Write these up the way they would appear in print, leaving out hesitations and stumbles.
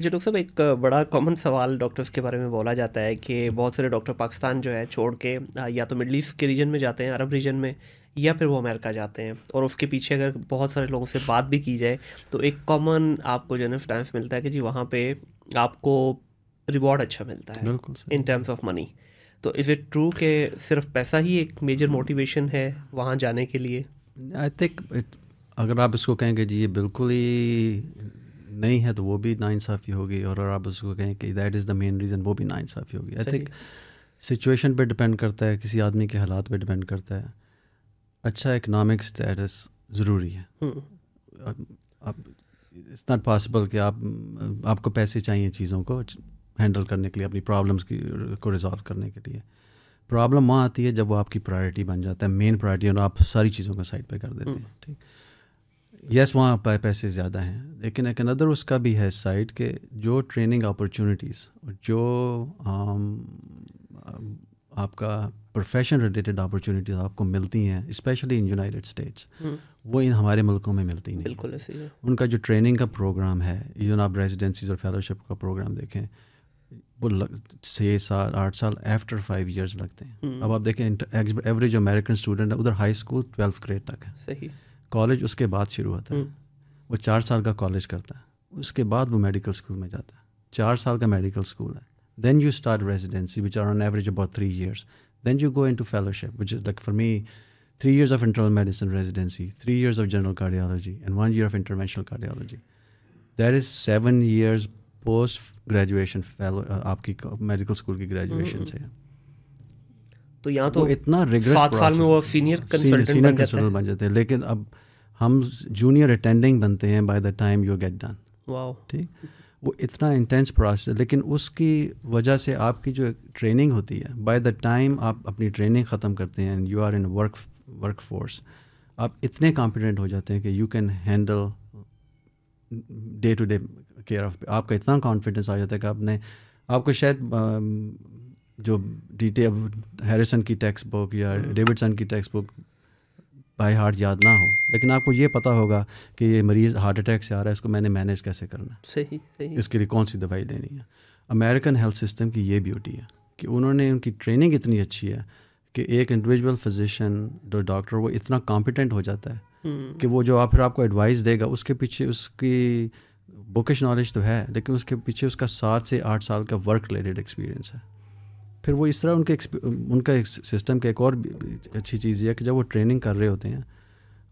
اچھا ڈاکٹر صاحب، ایک بڑا کامن سوال ڈاکٹرس کے بارے میں بولا جاتا ہے کہ بہت سارے ڈاکٹر پاکستان جو ہے چھوڑ کے یا تو مڈل ایسٹ کے ریجن میں جاتے ہیں، عرب ریجن میں، یا پھر وہ امریکہ جاتے ہیں. اور اس کے پیچھے اگر بہت سارے لوگوں سے بات بھی کی جائے تو ایک کامن آپ کو جو ہے نا اسٹانس ملتا ہے کہ جی وہاں پہ آپ کو ریوارڈ اچھا ملتا ہے بالکل ان ٹرمس آف منی. تو از اٹ ٹرو کہ صرف پیسہ ہی ایک میجر موٹیویشن ہے وہاں جانے کے لیے؟ آئی تھنک اگر آپ اس کو کہیں کہ جی یہ بالکل ہی نہیں ہے تو وہ بھی ناانصافی ہوگی، اور اگر آپ اس کو کہیں کہ that is the main reason, وہ بھی ناانصافی ہوگی. آئی تھنک سچویشن پہ ڈپینڈ کرتا ہے، کسی آدمی کے حالات پہ ڈپینڈ کرتا ہے. اچھا اکنامک اسٹیٹس ضروری ہے. اب اٹس ناٹ پاسبل کہ آپ کو پیسے چاہیے چیزوں کو ہینڈل کرنے کے لیے، اپنی پرابلمس کو ریزالو کرنے کے لیے. پرابلم وہاں آتی ہے جب وہ آپ کی پرائرٹی بن جاتا ہے، مین پرائرٹی، اور آپ ساری چیزوں کو سائڈ پہ کر دیتے ہیں. ٹھیک، یس وہاں پیسے زیادہ ہیں، لیکن ایک اندر اس کا بھی ہے سائڈ کہ جو ٹریننگ اپرچونیٹیز، جو آپ کا پروفیشن ریلیٹڈ اپرچونیٹیز آپ کو ملتی ہیں اسپیشلی ان یونائٹیڈ اسٹیٹس، وہ ان ہمارے ملکوں میں ملتی نہیں. بالکل ایسے ہی ہے. ان کا جو ٹریننگ کا پروگرام ہے، ایون آپ ریزیڈنسیز اور فیلوشپ کا پروگرام دیکھیں، وہ 6 سال 8 سال آفٹر 5 ایئرس لگتے ہیں. اب آپ دیکھیں ایوریج امریکن اسٹوڈنٹ ہے ادھر ہائی اسکول 12th گریڈ تک ہے، صحیح. کالج اس کے بعد شروع ہوتا ہے. وہ 4 سال کا کالج کرتا ہے، اس کے بعد وہ میڈیکل اسکول میں جاتا ہے. 4 سال کا میڈیکل اسکول ہے. Then you start residency which are on average about 3 years. Then you go into fellowship which is like for me 3 years of internal medicine residency, 3 years of general cardiology, and 1 year of interventional cardiology. That is 7 years post graduation fellow آپ کی medical school کی graduation سے. تو یہاں تو اتنا rigorous 7 سال میں وہ سینئر کنسلٹنٹ بن جاتے ہیں، لیکن اب ہم جونیئر اٹینڈنگ بنتے ہیں by the time you get done. Wow. ٹھیک، وہ اتنا انٹینس پروسیس ہے، لیکن اس کی وجہ سے آپ کی جو ٹریننگ ہوتی ہے، بائی دا ٹائم آپ اپنی ٹریننگ ختم کرتے ہیں، you are in workforce, آپ اتنے کمپیٹنٹ ہو جاتے ہیں کہ you can handle day to day care of. آپ کا اتنا کانفیڈنس آ جاتا ہے کہ آپ کو شاید جو ہیریسن کی ٹیکسٹ بک یا ڈیوڈسن کی ٹیکسٹ بک بائی ہارٹ یاد نہ ہو، لیکن آپ کو یہ پتہ ہوگا کہ یہ مریض ہارٹ اٹیک سے آ رہا ہے، اس کو میں نے مینیج کیسے کرنا ہے، صحیح، اس کے لیے کون سی دوائی لینی ہے. امیریکن ہیلتھ سسٹم کی یہ بیوٹی ہے کہ انہوں نے ان کی ٹریننگ اتنی اچھی ہے کہ ایک انڈیویجول فزیشین جو ڈاکٹر وہ اتنا کمپیٹنٹ ہو جاتا ہے کہ وہ جو پھر آپ کو ایڈوائس دے گا اس کے پیچھے اس کی بکش نالج تو ہے، لیکن اس کے پیچھے اس کا 7 سے 8 سال کا ورک ریلیٹڈ ایکسپیرینس ہے. پھر وہ اس طرح ان کا سسٹم کا ایک اور اچھی چیز یہ ہے کہ جب وہ ٹریننگ کر رہے ہوتے ہیں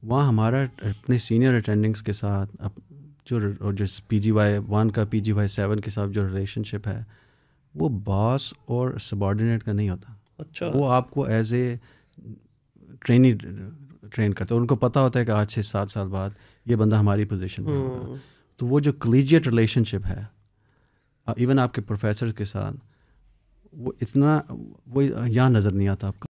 وہاں ہمارا اپنے سینئر اٹینڈنگس کے ساتھ جو PGY1 کا PGY7 کے ساتھ جو ریلیشن شپ ہے وہ باس اور سبارڈینیٹ کا نہیں ہوتا. اچھا. وہ آپ کو ایز اے ٹرین کرتا ہے، ان کو پتہ ہوتا ہے کہ آج سے 7 سال بعد یہ بندہ ہماری پوزیشن پہ ہوگا. تو وہ جو کلیجیٹ ریلیشن شپ ہے ایون آپ کے پروفیسر کے ساتھ، وہ اتنا وہ یہاں نظر نہیں آتا آپ کا.